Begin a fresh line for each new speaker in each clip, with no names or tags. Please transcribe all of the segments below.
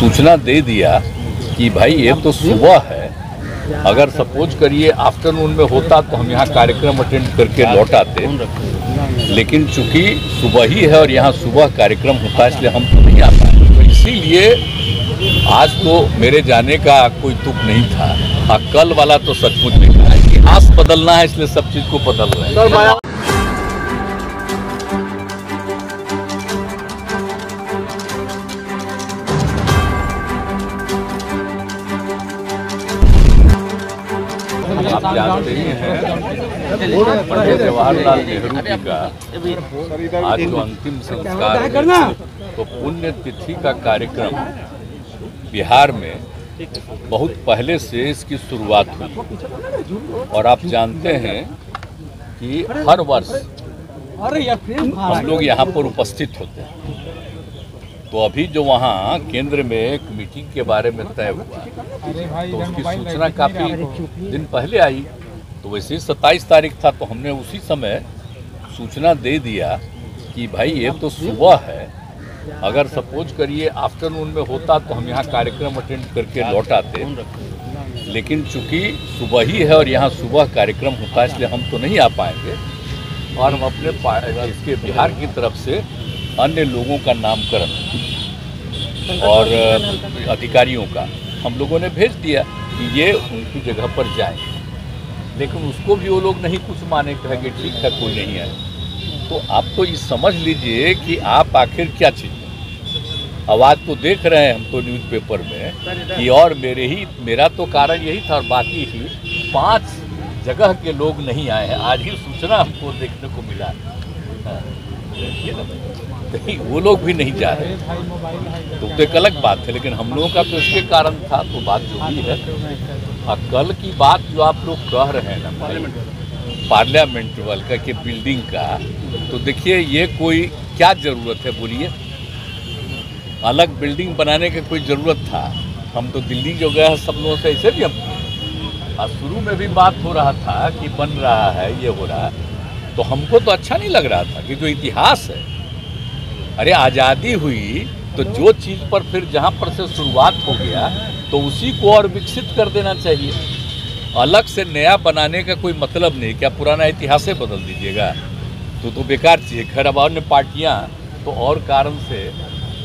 सूचना दे दिया कि भाई ये तो सुबह है, अगर सपोज करिए आफ्टरनून में होता तो हम यहाँ कार्यक्रम अटेंड करके लौट आते, लेकिन चूंकि सुबह ही है और यहाँ सुबह कार्यक्रम होता है इसलिए हम तो नहीं आ पाए। तो इसीलिए आज तो मेरे जाने का कोई तुक नहीं था। हाँ, कल वाला तो सचमुच नहीं था। इतिहास बदलना है इसलिए सब चीज़ को बदल रहे हैं। आप जानते ही हैं पंडित जवाहरलाल नेहरू जी का आज जो अंतिम संस्कार है, तो पुण्य तिथि का कार्यक्रम बिहार में बहुत पहले से इसकी शुरुआत हुई और आप जानते हैं कि हर वर्ष हम लोग यहाँ पर उपस्थित होते हैं। तो अभी जो वहाँ केंद्र में एक मीटिंग के बारे में तय हुआ तो उसकी सूचना काफ़ी दिन पहले आई। तो वैसे ही 27 तारीख था तो हमने उसी समय सूचना दे दिया कि भाई ये तो सुबह है, अगर सपोज करिए आफ्टरनून में होता तो हम यहाँ कार्यक्रम अटेंड करके लौट आते, लेकिन चूंकि सुबह ही है और यहाँ सुबह कार्यक्रम होता है इसलिए हम तो नहीं आ पाएंगे। और हम अपने इसके बिहार की तरफ से अन्य लोगों का नामकरण और अधिकारियों का हम लोगों ने भेज दिया कि ये उनकी जगह पर जाए, लेकिन उसको भी वो लोग नहीं कुछ माने, कहेंगे ठीक है कोई नहीं आए। तो आप तो ये समझ लीजिए कि आप आखिर क्या चीज़ आवाज़ तो देख रहे हैं हम तो न्यूज़पेपर में कि और मेरा तो कारण यही था और बाकी ही 5 जगह के लोग नहीं आए हैं। आज ही सूचना हमको देखने को मिला नहीं, वो लोग भी नहीं जा रहे तो एक अलग बात है, लेकिन हम लोगों का तो इसके कारण था। तो बात जो भी है, और कल की बात जो आप लोग कह रहे हैं ना पार्लियामेंट वाला के बिल्डिंग का, तो देखिए ये कोई क्या ज़रूरत है बोलिए? अलग बिल्डिंग बनाने की कोई ज़रूरत था? हम तो दिल्ली जो गए हैं सब लोगों से ऐसे भी हम शुरू में भी बात हो रहा था कि बन रहा है, ये हो रहा है, तो हमको तो अच्छा नहीं लग रहा था कि जो इतिहास है, अरे आज़ादी हुई तो जो चीज़ पर फिर जहाँ पर से शुरुआत हो गया तो उसी को और विकसित कर देना चाहिए। अलग से नया बनाने का कोई मतलब नहीं। क्या पुराना इतिहास ही बदल दीजिएगा? तो बेकार चीज़ है। खैर अब अन्य पार्टियाँ तो और कारण से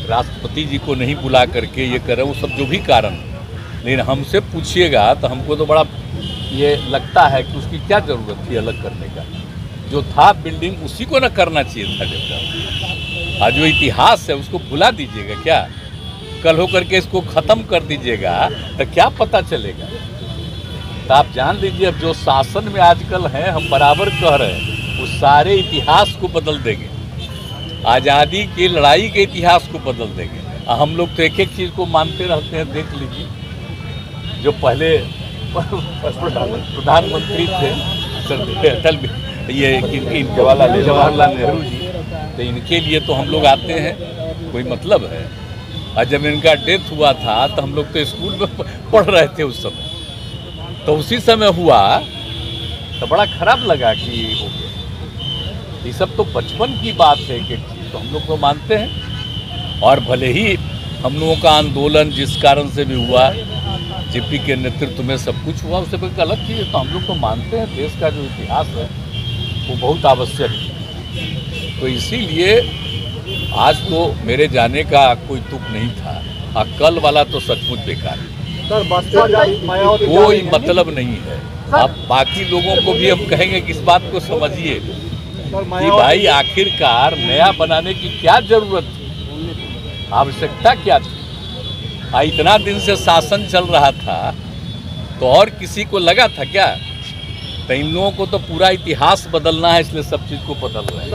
राष्ट्रपति जी को नहीं बुला करके ये करें, वो सब जो भी कारण, लेकिन हमसे पूछिएगा तो हमको तो बड़ा ये लगता है कि उसकी क्या ज़रूरत थी अलग करने का? जो था बिल्डिंग उसी को न करना चाहिए था। जब आज जो इतिहास है उसको भुला दीजिएगा क्या? कल होकर के इसको ख़त्म कर दीजिएगा तो क्या पता चलेगा? तो आप जान लीजिए अब जो शासन में आजकल हैं, हम बराबर कह रहे हैं, उस सारे इतिहास को बदल देंगे। आज़ादी की लड़ाई के इतिहास को बदल देंगे। हम लोग तो एक एक चीज़ को मानते रहते हैं। देख लीजिए जो पहले प्रधानमंत्री थे अटल, ये जवाहरलाल नेहरू जी, तो इनके लिए तो हम लोग आते हैं, कोई मतलब है? और जब इनका डेथ हुआ था तो हम लोग तो स्कूल में पढ़ रहे थे उस समय, तो उसी समय हुआ तो बड़ा खराब लगा कि हो गया। ये सब तो बचपन की बात है कि तो हम लोग तो मानते हैं। और भले ही हम लोगों का आंदोलन जिस कारण से भी हुआ, जेपी के नेतृत्व में सब कुछ हुआ, उससे कोई अलग चीज़ है, तो हम लोग तो मानते हैं देश का जो इतिहास है वो बहुत आवश्यक है। तो इसीलिए आज तो मेरे जाने का कोई तुक नहीं था। हाँ, कल वाला तो सचमुच बेकार है, कोई मतलब नहीं है। अब बाकी लोगों को भी हम कहेंगे कि इस बात को समझिए कि भाई आखिरकार नया बनाने की क्या जरूरत थी, आवश्यकता क्या थी? इतना दिन से शासन चल रहा था तो और किसी को लगा था क्या? तो इन लोगों को तो पूरा इतिहास बदलना है इसलिए सब चीज़ को बदल रहे हैं।